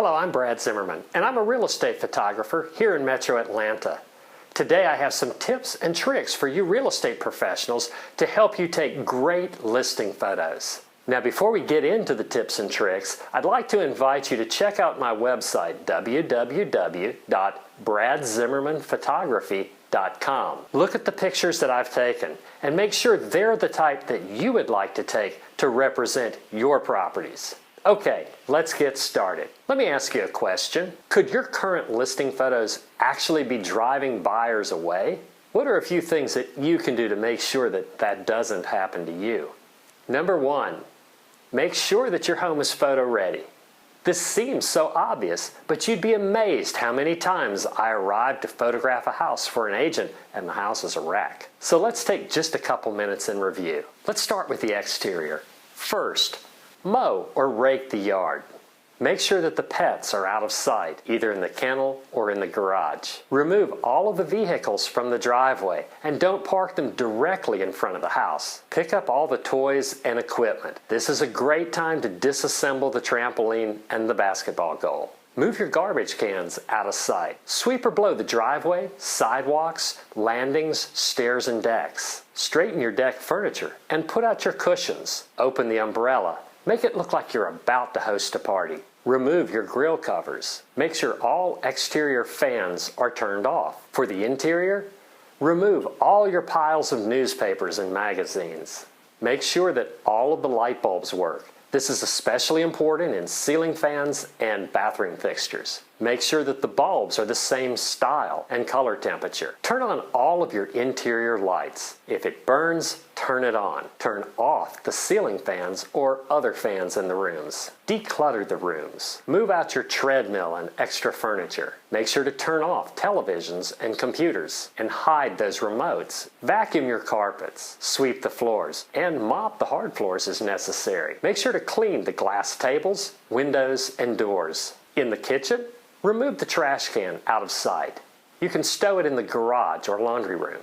Hello, I'm Brad Zimmerman, and I'm a real estate photographer here in Metro Atlanta. Today I have some tips and tricks for you real estate professionals to help you take great listing photos. Now, before we get into the tips and tricks, I'd like to invite you to check out my website, www.bradzimmermanphotography.com. Look at the pictures that I've taken and make sure they're the type that you would like to take to represent your properties. Okay, let's get started. Let me ask you a question. Could your current listing photos actually be driving buyers away? What are a few things that you can do to make sure that that doesn't happen to you? Number one, make sure that your home is photo ready. This seems so obvious, but you'd be amazed how many times I arrived to photograph a house for an agent and the house is a wreck. So let's take just a couple minutes and review. Let's start with the exterior. First, mow or rake the yard. Make sure that the pets are out of sight, either in the kennel or in the garage. Remove all of the vehicles from the driveway and don't park them directly in front of the house. Pick up all the toys and equipment. This is a great time to disassemble the trampoline and the basketball goal. Move your garbage cans out of sight. Sweep or blow the driveway, sidewalks, landings, stairs, and decks. Straighten your deck furniture and put out your cushions. Open the umbrella. Make it look like you're about to host a party. Remove your grill covers. Make sure all exterior fans are turned off. For the interior, remove all your piles of newspapers and magazines. Make sure that all of the light bulbs work. This is especially important in ceiling fans and bathroom fixtures. Make sure that the bulbs are the same style and color temperature. Turn on all of your interior lights. If it burns, turn it on. Turn off the ceiling fans or other fans in the rooms. Declutter the rooms. Move out your treadmill and extra furniture. Make sure to turn off televisions and computers and hide those remotes. Vacuum your carpets, sweep the floors, and mop the hard floors as necessary. Make sure to clean the glass tables, windows, and doors. In the kitchen, remove the trash can out of sight. You can stow it in the garage or laundry room.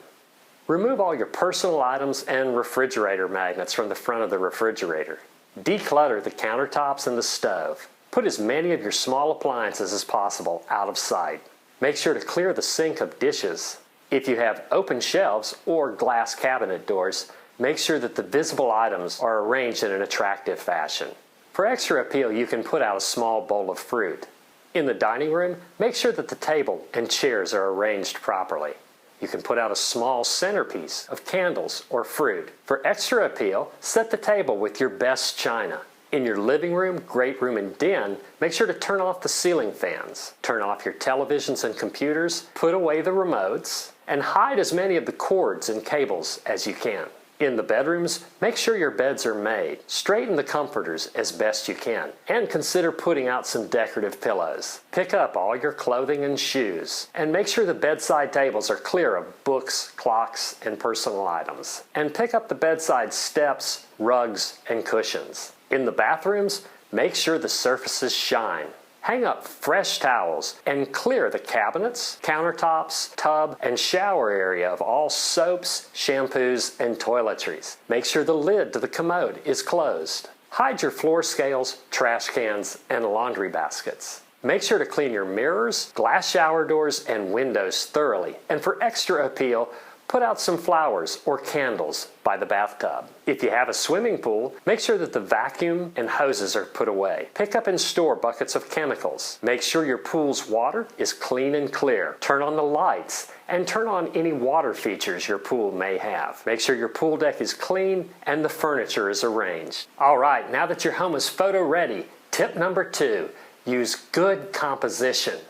Remove all your personal items and refrigerator magnets from the front of the refrigerator. Declutter the countertops and the stove. Put as many of your small appliances as possible out of sight. Make sure to clear the sink of dishes. If you have open shelves or glass cabinet doors, make sure that the visible items are arranged in an attractive fashion. For extra appeal, you can put out a small bowl of fruit. In the dining room, make sure that the table and chairs are arranged properly. You can put out a small centerpiece of candles or fruit. For extra appeal, set the table with your best china. In your living room, great room, and den, make sure to turn off the ceiling fans. Turn off your televisions and computers, put away the remotes, and hide as many of the cords and cables as you can. In the bedrooms, make sure your beds are made. Straighten the comforters as best you can, and consider putting out some decorative pillows. Pick up all your clothing and shoes, and make sure the bedside tables are clear of books, clocks, and personal items. And pick up the bedside steps, rugs, and cushions. In the bathrooms, make sure the surfaces shine. Hang up fresh towels and clear the cabinets, countertops, tub, and shower area of all soaps, shampoos, and toiletries. Make sure the lid to the commode is closed. Hide your floor scales, trash cans, and laundry baskets. Make sure to clean your mirrors, glass shower doors, and windows thoroughly. And for extra appeal, put out some flowers or candles by the bathtub. If you have a swimming pool, make sure that the vacuum and hoses are put away. Pick up and store buckets of chemicals. Make sure your pool's water is clean and clear. Turn on the lights and turn on any water features your pool may have. Make sure your pool deck is clean and the furniture is arranged. All right, now that your home is photo ready, tip number 2, use good composition.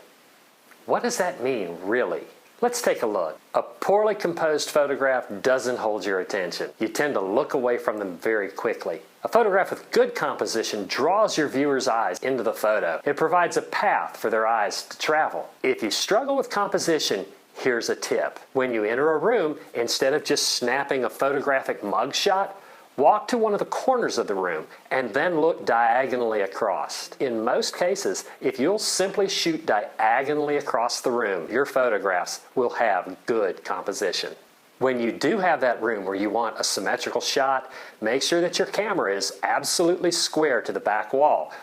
What does that mean, really? Let's take a look. A poorly composed photograph doesn't hold your attention. You tend to look away from them very quickly. A photograph with good composition draws your viewer's eyes into the photo. It provides a path for their eyes to travel. If you struggle with composition, here's a tip. When you enter a room, instead of just snapping a photographic mugshot, walk to one of the corners of the room and then look diagonally across. In most cases, if you'll simply shoot diagonally across the room, your photographs will have good composition. When you do have that room where you want a symmetrical shot, make sure that your camera is absolutely square to the back wall.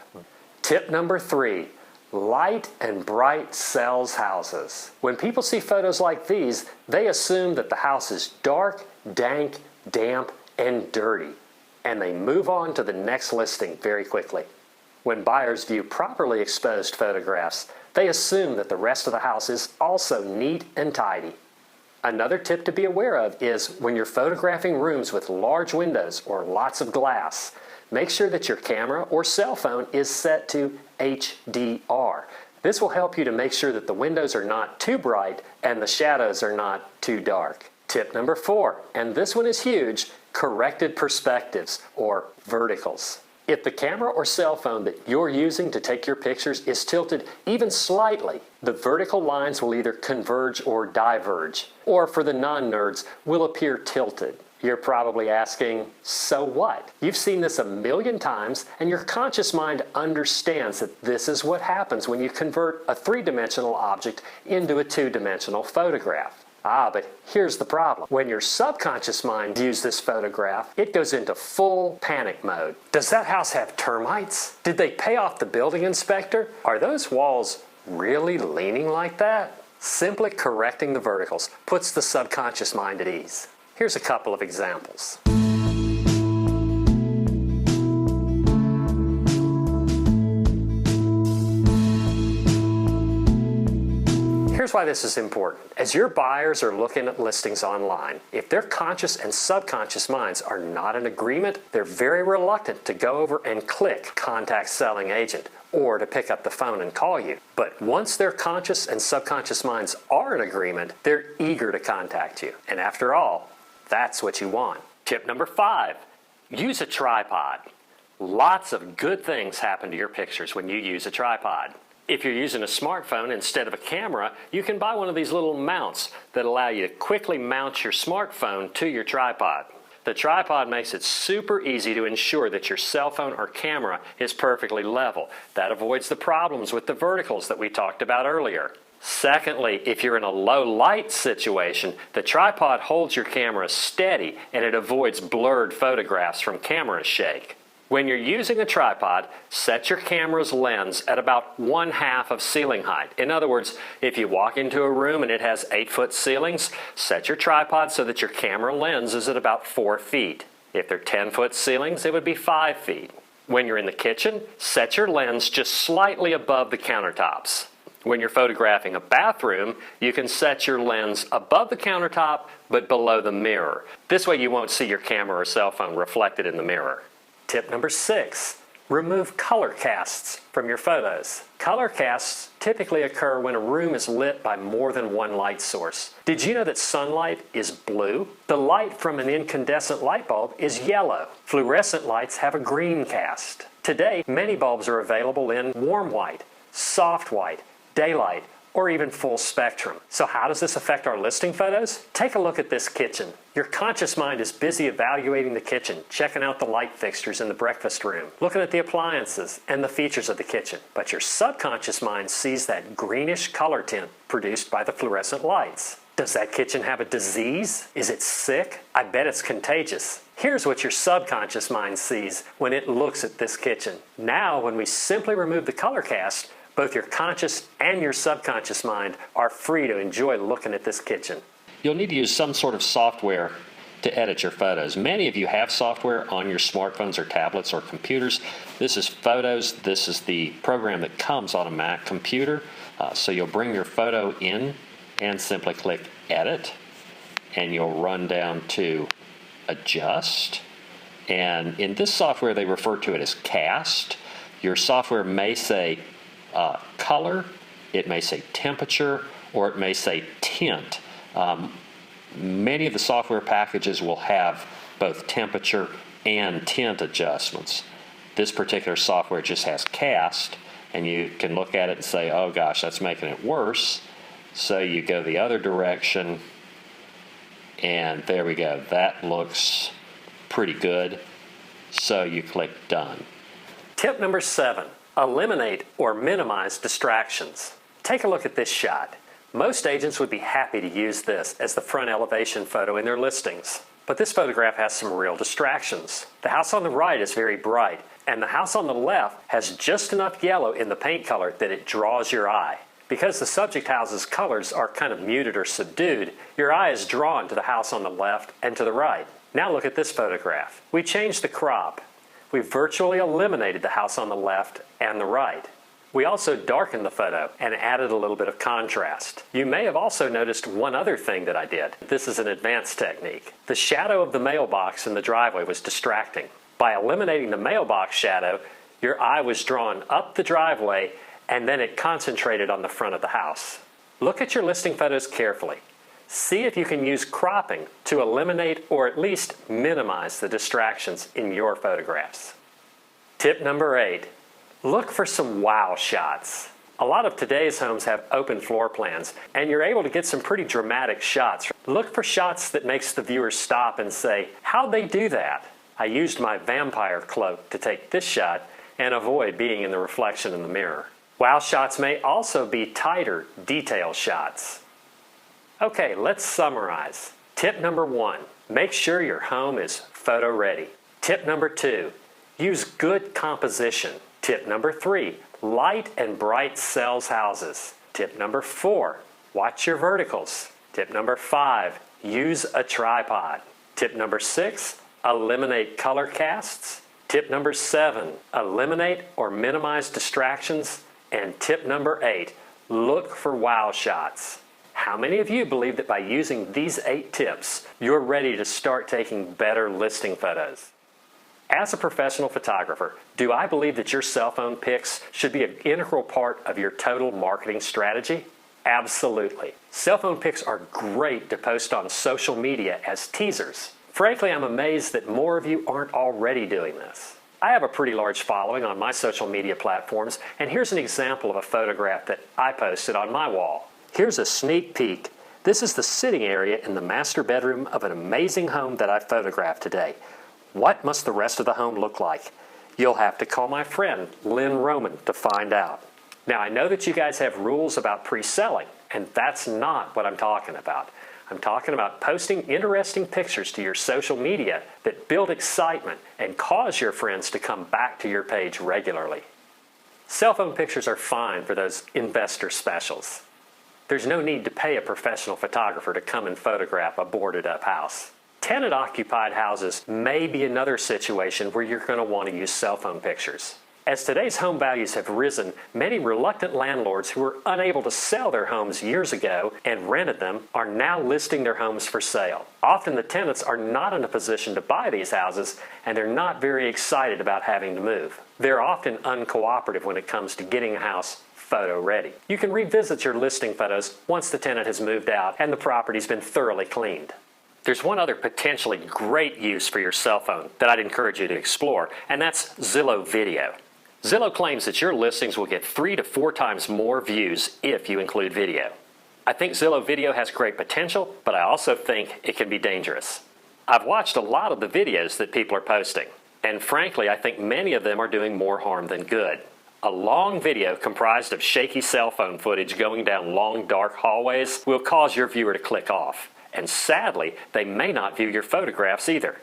Tip number 3, light and bright sells houses. When people see photos like these, they assume that the house is dark, dank, damp, and dirty, and they move on to the next listing very quickly. When buyers view properly exposed photographs, they assume that the rest of the house is also neat and tidy. Another tip to be aware of is when you're photographing rooms with large windows or lots of glass, make sure that your camera or cell phone is set to HDR. This will help you to make sure that the windows are not too bright and the shadows are not too dark. Tip number 4, and this one is huge, corrected perspectives or verticals. If the camera or cell phone that you're using to take your pictures is tilted even slightly, the vertical lines will either converge or diverge, or for the non-nerds, will appear tilted. You're probably asking, so what? You've seen this a million times, and your conscious mind understands that this is what happens when you convert a three-dimensional object into a two-dimensional photograph. But here's the problem. When your subconscious mind views this photograph, it goes into full panic mode. Does that house have termites? Did they pay off the building inspector? Are those walls really leaning like that? Simply correcting the verticals puts the subconscious mind at ease. Here's a couple of examples. Here's why this is important. As your buyers are looking at listings online, if their conscious and subconscious minds are not in agreement, they're very reluctant to go over and click Contact Selling Agent or to pick up the phone and call you. But once their conscious and subconscious minds are in agreement, they're eager to contact you. And after all, that's what you want. Tip number 5, use a tripod. Lots of good things happen to your pictures when you use a tripod. If you're using a smartphone instead of a camera, you can buy one of these little mounts that allow you to quickly mount your smartphone to your tripod. The tripod makes it super easy to ensure that your cell phone or camera is perfectly level. That avoids the problems with the verticals that we talked about earlier. Secondly, if you're in a low light situation, the tripod holds your camera steady and it avoids blurred photographs from camera shake. When you're using a tripod, set your camera's lens at about 1/2 of ceiling height. In other words, if you walk into a room and it has 8-foot ceilings, set your tripod so that your camera lens is at about 4 feet. If they're 10-foot ceilings, it would be 5 feet. When you're in the kitchen, set your lens just slightly above the countertops. When you're photographing a bathroom, you can set your lens above the countertop but below the mirror. This way you won't see your camera or cell phone reflected in the mirror. Tip number 6, remove color casts from your photos. Color casts typically occur when a room is lit by more than one light source. Did you know that sunlight is blue? The light from an incandescent light bulb is yellow. Fluorescent lights have a green cast. Today, many bulbs are available in warm white, soft white, daylight, or even full spectrum. So how does this affect our listing photos? Take a look at this kitchen. Your conscious mind is busy evaluating the kitchen, checking out the light fixtures in the breakfast room, looking at the appliances and the features of the kitchen. But your subconscious mind sees that greenish color tint produced by the fluorescent lights. Does that kitchen have a disease? Is it sick? I bet it's contagious. Here's what your subconscious mind sees when it looks at this kitchen. Now, when we simply remove the color cast, both your conscious and your subconscious mind are free to enjoy looking at this kitchen. You'll need to use some sort of software to edit your photos. Many of you have software on your smartphones or tablets or computers. This is Photos. This is the program that comes on a Mac computer. So you'll bring your photo in and simply click Edit, and you'll run down to Adjust. And in this software, they refer to it as Cast. Your software may say color, it may say temperature, or it may say tint. Many of the software packages will have both temperature and tint adjustments. This particular software just has cast, and you can look at it and say, oh gosh, that's making it worse. So you go the other direction, and there we go. That looks pretty good. So you click Done. Tip number 7. Eliminate or minimize distractions. Take a look at this shot. Most agents would be happy to use this as the front elevation photo in their listings. But this photograph has some real distractions. The house on the right is very bright. And the house on the left has just enough yellow in the paint color that it draws your eye. Because the subject house's colors are kind of muted or subdued, your eye is drawn to the house on the left and to the right. Now look at this photograph. We changed the crop. We virtually eliminated the house on the left and the right. We also darkened the photo and added a little bit of contrast. You may have also noticed one other thing that I did. This is an advanced technique. The shadow of the mailbox in the driveway was distracting. By eliminating the mailbox shadow, your eye was drawn up the driveway and then it concentrated on the front of the house. Look at your listing photos carefully. See if you can use cropping to eliminate or at least minimize the distractions in your photographs. Tip number 8. Look for some wow shots. A lot of today's homes have open floor plans, and you're able to get some pretty dramatic shots. Look for shots that makes the viewer stop and say, how'd they do that? I used my vampire cloak to take this shot and avoid being in the reflection in the mirror. Wow shots may also be tighter detail shots. Okay, let's summarize. Tip number 1, make sure your home is photo ready. Tip number 2, use good composition. Tip number 3, light and bright sells houses. Tip number 4, watch your verticals. Tip number 5, use a tripod. Tip number 6, eliminate color casts. Tip number 7, eliminate or minimize distractions. And tip number 8, look for wow shots. How many of you believe that by using these 8 tips, you're ready to start taking better listing photos? As a professional photographer, do I believe that your cell phone pics should be an integral part of your total marketing strategy? Absolutely. Cell phone pics are great to post on social media as teasers. Frankly, I'm amazed that more of you aren't already doing this. I have a pretty large following on my social media platforms, and here's an example of a photograph that I posted on my wall. Here's a sneak peek. This is the sitting area in the master bedroom of an amazing home that I photographed today. What must the rest of the home look like? You'll have to call my friend Lynn Roman to find out. Now, I know that you guys have rules about pre-selling, and that's not what I'm talking about. I'm talking about posting interesting pictures to your social media that build excitement and cause your friends to come back to your page regularly. Cell phone pictures are fine for those investor specials. There's no need to pay a professional photographer to come and photograph a boarded-up house. Tenant-occupied houses may be another situation where you're going to want to use cell phone pictures. As today's home values have risen, many reluctant landlords who were unable to sell their homes years ago and rented them are now listing their homes for sale. Often the tenants are not in a position to buy these houses, and they're not very excited about having to move. They're often uncooperative when it comes to getting a house photo ready. You can revisit your listing photos once the tenant has moved out and the property's been thoroughly cleaned. There's one other potentially great use for your cell phone that I'd encourage you to explore, and that's Zillow Video. Zillow claims that your listings will get 3 to 4 times more views if you include video. I think Zillow Video has great potential, but I also think it can be dangerous. I've watched a lot of the videos that people are posting, and frankly, I think many of them are doing more harm than good. A long video comprised of shaky cell phone footage going down long, dark hallways will cause your viewer to click off. And sadly, they may not view your photographs either.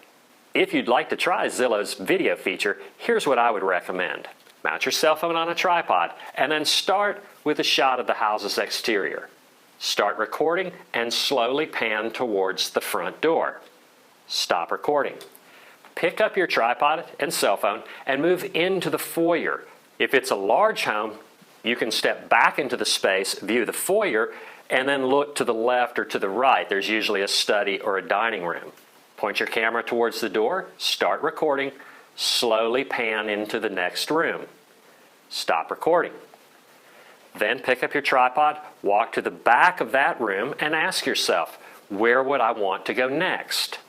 If you'd like to try Zillow's video feature, here's what I would recommend. Mount your cell phone on a tripod and then start with a shot of the house's exterior. Start recording and slowly pan towards the front door. Stop recording. Pick up your tripod and cell phone and move into the foyer. If it's a large home, you can step back into the space, view the foyer, and then look to the left or to the right. There's usually a study or a dining room. Point your camera towards the door, start recording, slowly pan into the next room. Stop recording. Then pick up your tripod, walk to the back of that room, and ask yourself, where would I want to go next?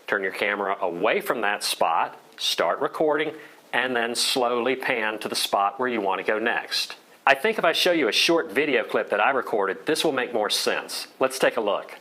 Turn your camera away from that spot, start recording, and then slowly pan to the spot where you want to go next. I think if I show you a short video clip that I recorded, this will make more sense. Let's take a look.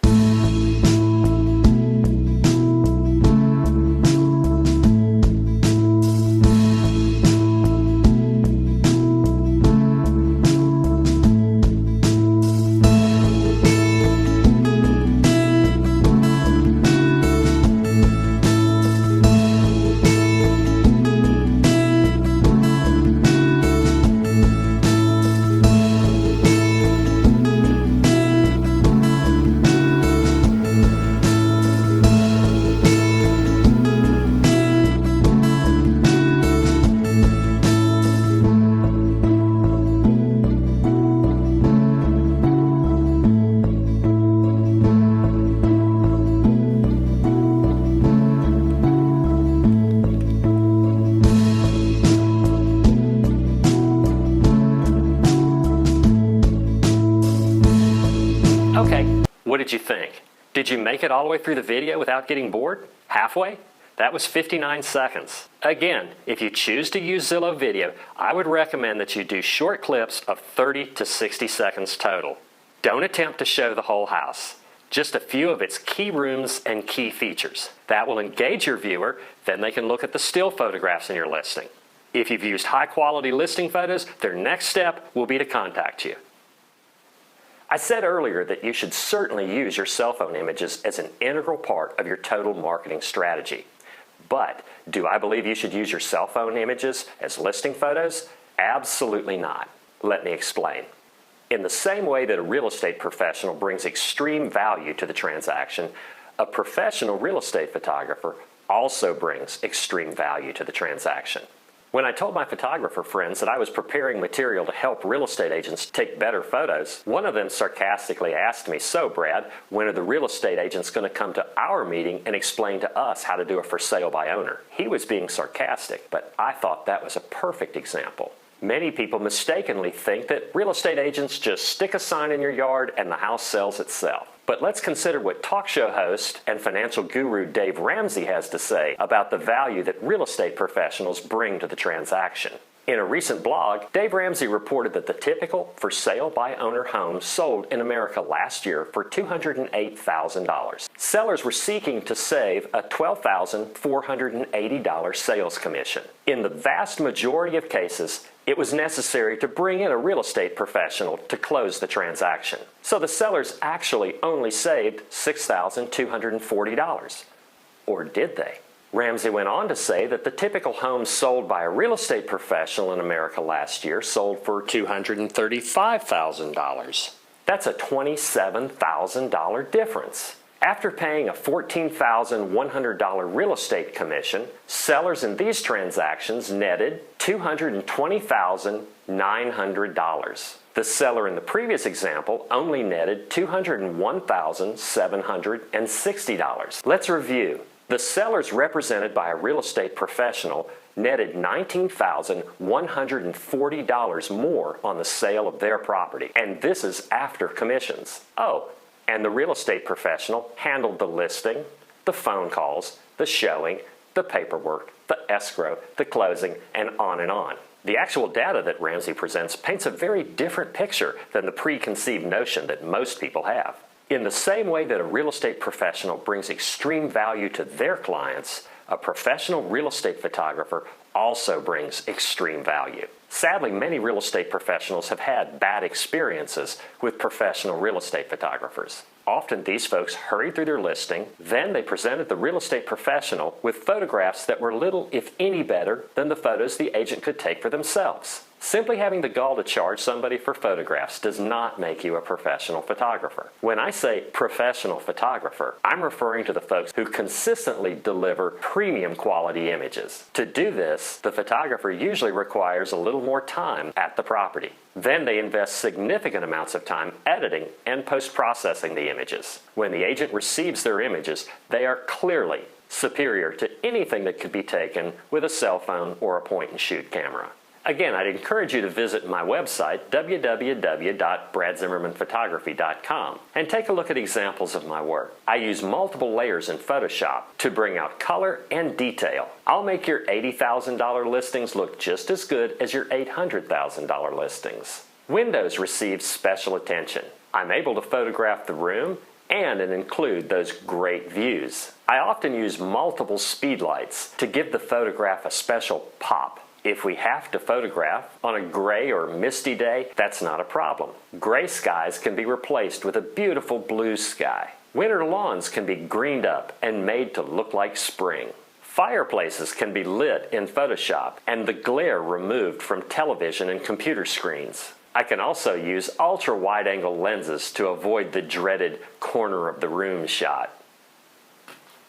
Okay, what did you think? Did you make it all the way through the video without getting bored? Halfway? That was 59 seconds. Again, if you choose to use Zillow Video, I would recommend that you do short clips of 30 to 60 seconds total. Don't attempt to show the whole house. Just a few of its key rooms and key features. That will engage your viewer, then they can look at the still photographs in your listing. If you've used high-quality listing photos, their next step will be to contact you. I said earlier that you should certainly use your cell phone images as an integral part of your total marketing strategy. But do I believe you should use your cell phone images as listing photos? Absolutely not. Let me explain. In the same way that a real estate professional brings extreme value to the transaction, a professional real estate photographer also brings extreme value to the transaction. When I told my photographer friends that I was preparing material to help real estate agents take better photos, one of them sarcastically asked me, "So Brad, when are the real estate agents going to come to our meeting and explain to us how to do a for sale by owner?" He was being sarcastic, but I thought that was a perfect example. Many people mistakenly think that real estate agents just stick a sign in your yard and the house sells itself. But let's consider what talk show host and financial guru Dave Ramsey has to say about the value that real estate professionals bring to the transaction. In a recent blog, Dave Ramsey reported that the typical for sale by owner home sold in America last year for $208,000. Sellers were seeking to save a $12,480 sales commission. In the vast majority of cases, it was necessary to bring in a real estate professional to close the transaction. So the sellers actually only saved $6,240. Or did they? Ramsey went on to say that the typical home sold by a real estate professional in America last year sold for $235,000. That's a $27,000 difference. After paying a $14,100 real estate commission, sellers in these transactions netted $220,900. The seller in the previous example only netted $201,760. Let's review. The sellers represented by a real estate professional netted $19,140 more on the sale of their property, and this is after commissions. Oh, and the real estate professional handled the listing, the phone calls, the showing, the paperwork, the escrow, the closing, and on and on. The actual data that Ramsey presents paints a very different picture than the preconceived notion that most people have. In the same way that a real estate professional brings extreme value to their clients, a professional real estate photographer also brings extreme value. Sadly, many real estate professionals have had bad experiences with professional real estate photographers. Often these folks hurried through their listing, then they presented the real estate professional with photographs that were little, if any, better than the photos the agent could take for themselves. Simply having the gall to charge somebody for photographs does not make you a professional photographer. When I say professional photographer, I'm referring to the folks who consistently deliver premium quality images. To do this, the photographer usually requires a little more time at the property. Then they invest significant amounts of time editing and post-processing the images. When the agent receives their images, they are clearly superior to anything that could be taken with a cell phone or a point-and-shoot camera. Again, I'd encourage you to visit my website, www.bradzimmermanphotography.com, and take a look at examples of my work. I use multiple layers in Photoshop to bring out color and detail. I'll make your $80,000 listings look just as good as your $800,000 listings. Windows receive special attention. I'm able to photograph the room and include those great views. I often use multiple speed lights to give the photograph a special pop. If we have to photograph on a gray or misty day, that's not a problem. Gray skies can be replaced with a beautiful blue sky. Winter lawns can be greened up and made to look like spring. Fireplaces can be lit in Photoshop and the glare removed from television and computer screens. I can also use ultra-wide-angle lenses to avoid the dreaded corner of the room shot.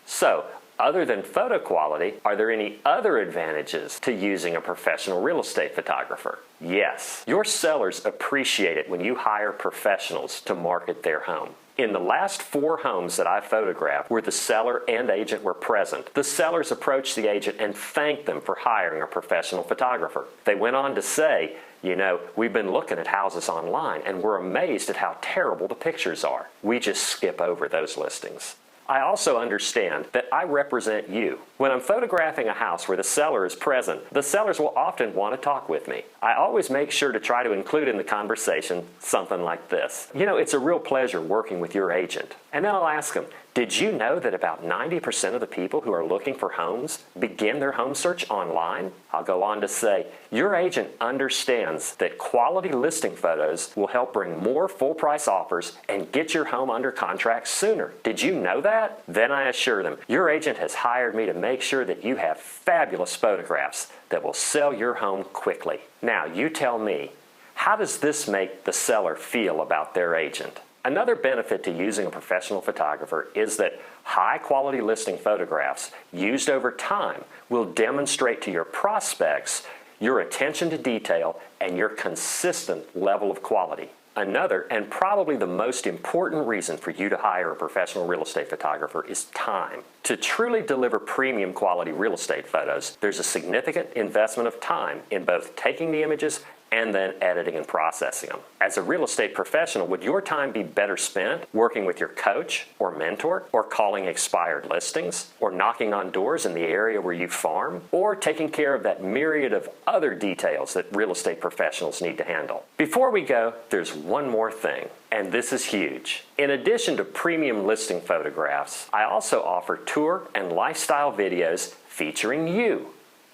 So, other than photo quality, are there any other advantages to using a professional real estate photographer? Yes. Your sellers appreciate it when you hire professionals to market their home. In the last 4 homes that I photographed where the seller and agent were present, the sellers approached the agent and thanked them for hiring a professional photographer. They went on to say, You know, we've been looking at houses online and we're amazed at how terrible the pictures are. We just skip over those listings. I also understand that I represent you. When I'm photographing a house where the seller is present, the sellers will often want to talk with me. I always make sure to try to include in the conversation something like this. You know, it's a real pleasure working with your agent. And then I'll ask them, did you know that about 90% of the people who are looking for homes begin their home search online? I'll go on to say, your agent understands that quality listing photos will help bring more full price offers and get your home under contract sooner. Did you know that? Then I assure them, your agent has hired me to make sure that you have fabulous photographs that will sell your home quickly. Now you tell me, how does this make the seller feel about their agent? Another benefit to using a professional photographer is that high-quality listing photographs used over time will demonstrate to your prospects your attention to detail and your consistent level of quality. Another, and probably the most important reason for you to hire a professional real estate photographer is time. To truly deliver premium quality real estate photos, there's a significant investment of time in both taking the images and then editing and processing them. As a real estate professional, would your time be better spent working with your coach or mentor, or calling expired listings, or knocking on doors in the area where you farm, or taking care of that myriad of other details that real estate professionals need to handle? Before we go, there's one more thing, and this is huge. In addition to premium listing photographs, I also offer tour and lifestyle videos featuring you.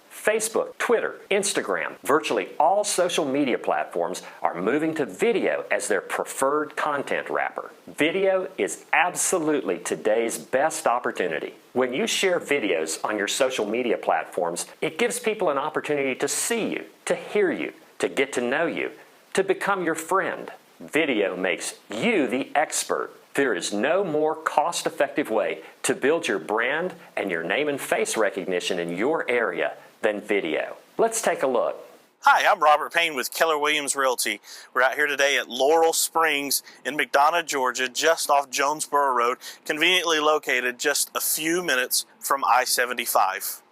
Facebook, Twitter, Instagram, virtually all social media platforms are moving to video as their preferred content wrapper. Video is absolutely today's best opportunity. When you share videos on your social media platforms, it gives people an opportunity to see you, to hear you, to get to know you, to become your friend. Video makes you the expert. There is no more cost-effective way to build your brand and your name and face recognition in your area than video. Let's take a look. Hi, I'm Robert Payne with Keller Williams Realty. We're out here today at Laurel Springs in McDonough, Georgia, just off Jonesboro Road, conveniently located just a few minutes from I-75.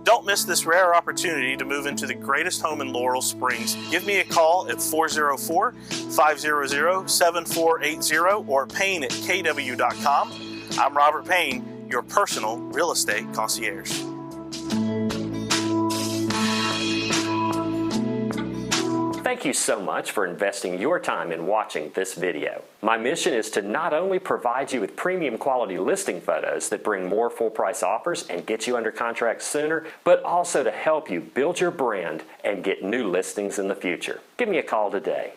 Don't miss this rare opportunity to move into the greatest home in Laurel Springs. Give me a call at 404-500-7480 or payne@kw.com. I'm Robert Payne, your personal real estate concierge. Thank you so much for investing your time in watching this video. My mission is to not only provide you with premium quality listing photos that bring more full price offers and get you under contract sooner, but also to help you build your brand and get new listings in the future. Give me a call today.